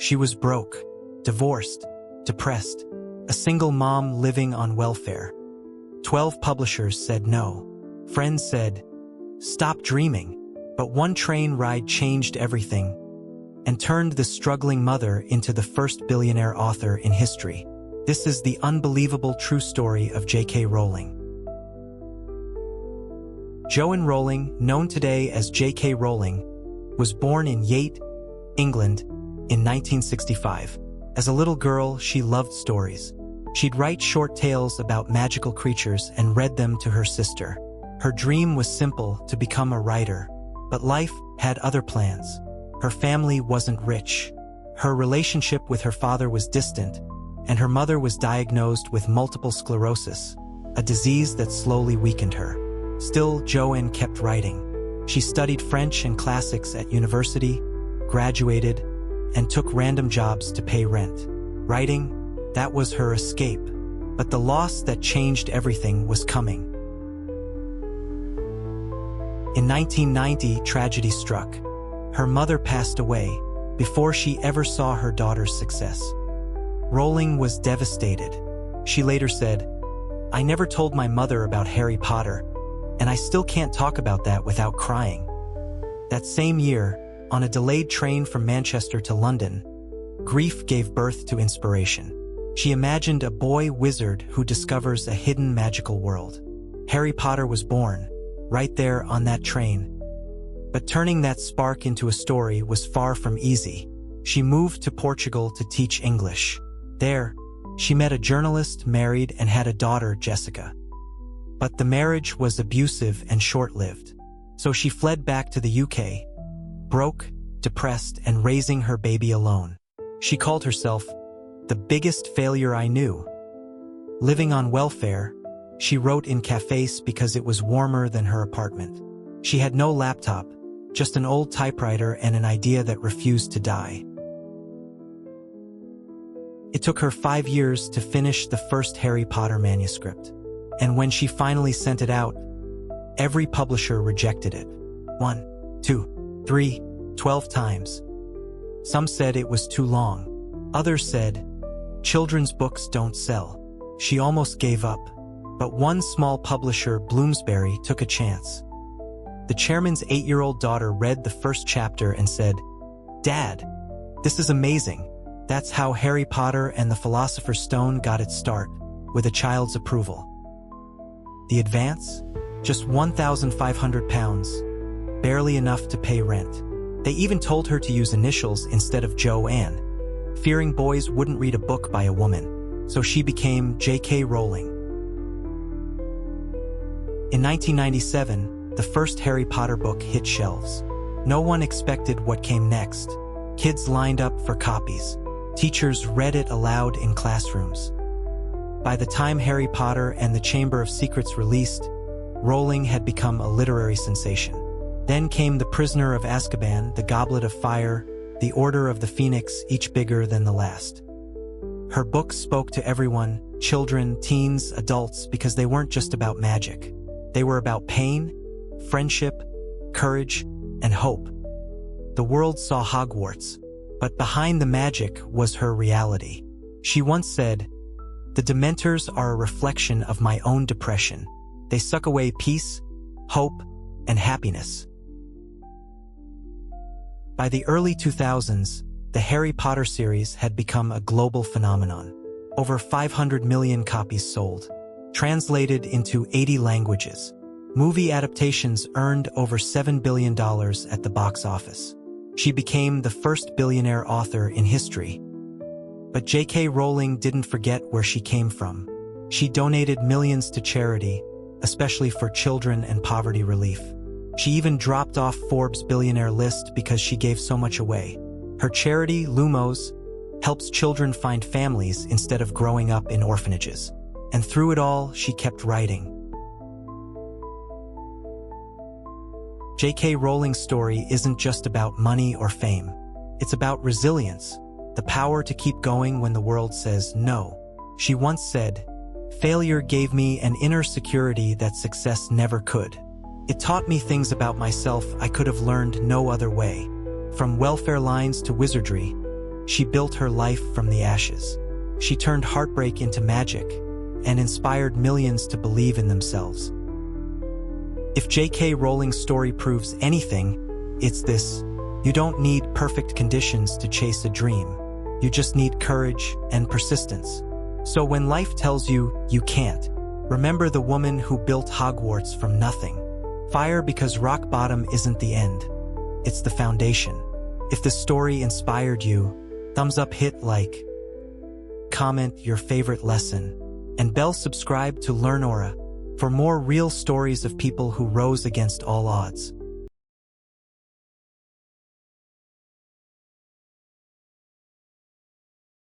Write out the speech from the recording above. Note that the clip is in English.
She was broke, divorced, depressed, a single mom living on welfare. 12 publishers said no. Friends said, "Stop dreaming." But one train ride changed everything and turned the struggling mother into the first billionaire author in history. This is the unbelievable true story of J.K. Rowling. Joanne Rowling, known today as J.K. Rowling, was born in Yate, England, in 1965. As a little girl, she loved stories. She'd write short tales about magical creatures and read them to her sister. Her dream was simple, to become a writer. But life had other plans. Her family wasn't rich. Her relationship with her father was distant, and her mother was diagnosed with multiple sclerosis, a disease that slowly weakened her. Still, Joanne kept writing. She studied French and classics at university, graduated, and took random jobs to pay rent. Writing, that was her escape. But the loss that changed everything was coming. In 1990, tragedy struck. Her mother passed away before she ever saw her daughter's success. Rowling was devastated. She later said, "I never told my mother about Harry Potter, and I still can't talk about that without crying." That same year, on a delayed train from Manchester to London, grief gave birth to inspiration. She imagined a boy wizard who discovers a hidden magical world. Harry Potter was born, right there on that train. But turning that spark into a story was far from easy. She moved to Portugal to teach English. There, she met a journalist, married, and had a daughter, Jessica. But the marriage was abusive and short-lived. So she fled back to the UK, broke, depressed, and raising her baby alone. She called herself the biggest failure I knew. Living on welfare, she wrote in cafes because it was warmer than her apartment. She had no laptop, just an old typewriter and an idea that refused to die. It took her 5 years to finish the first Harry Potter manuscript. And when she finally sent it out, every publisher rejected it. 1, 2, 3, 12 times. Some said it was too long. Others said, children's books don't sell. She almost gave up. But one small publisher, Bloomsbury, took a chance. The chairman's 8-year-old daughter read the first chapter and said, "Dad, this is amazing." That's how Harry Potter and the Philosopher's Stone got its start, with a child's approval. The advance? Just £1,500, barely enough to pay rent. They even told her to use initials instead of Joanne, fearing boys wouldn't read a book by a woman, so she became J.K. Rowling. In 1997, the first Harry Potter book hit shelves. No one expected what came next. Kids lined up for copies. Teachers read it aloud in classrooms. By the time Harry Potter and the Chamber of Secrets released, Rowling had become a literary sensation. Then came The Prisoner of Azkaban, The Goblet of Fire, The Order of the Phoenix, each bigger than the last. Her books spoke to everyone, children, teens, adults, because they weren't just about magic. They were about pain, friendship, courage, and hope. The world saw Hogwarts, but behind the magic was her reality. She once said, "The Dementors are a reflection of my own depression. They suck away peace, hope, and happiness." By the early 2000s, the Harry Potter series had become a global phenomenon. Over 500 million copies sold, translated into 80 languages. Movie adaptations earned over $7 billion at the box office. She became the first billionaire author in history. But J.K. Rowling didn't forget where she came from. She donated millions to charity, especially for children and poverty relief. She even dropped off Forbes' billionaire list because she gave so much away. Her charity, Lumos, helps children find families instead of growing up in orphanages. And through it all, she kept writing. J.K. Rowling's story isn't just about money or fame. It's about resilience, the power to keep going when the world says no. She once said, "Failure gave me an inner security that success never could. It taught me things about myself I could have learned no other way." From welfare lines to wizardry, She built her life from the ashes. She turned heartbreak into magic and inspired millions to believe in themselves. If J.K. Rowling's story proves anything, it's this: you don't need perfect conditions to chase a dream. You just need courage and persistence. So when life tells you you can't, remember the woman who built Hogwarts from nothing. Fire, because rock bottom isn't the end. It's the foundation. If this story inspired you, thumbs up, hit like, comment your favorite lesson, and bell subscribe to Learn Aura for more real stories of people who rose against all odds.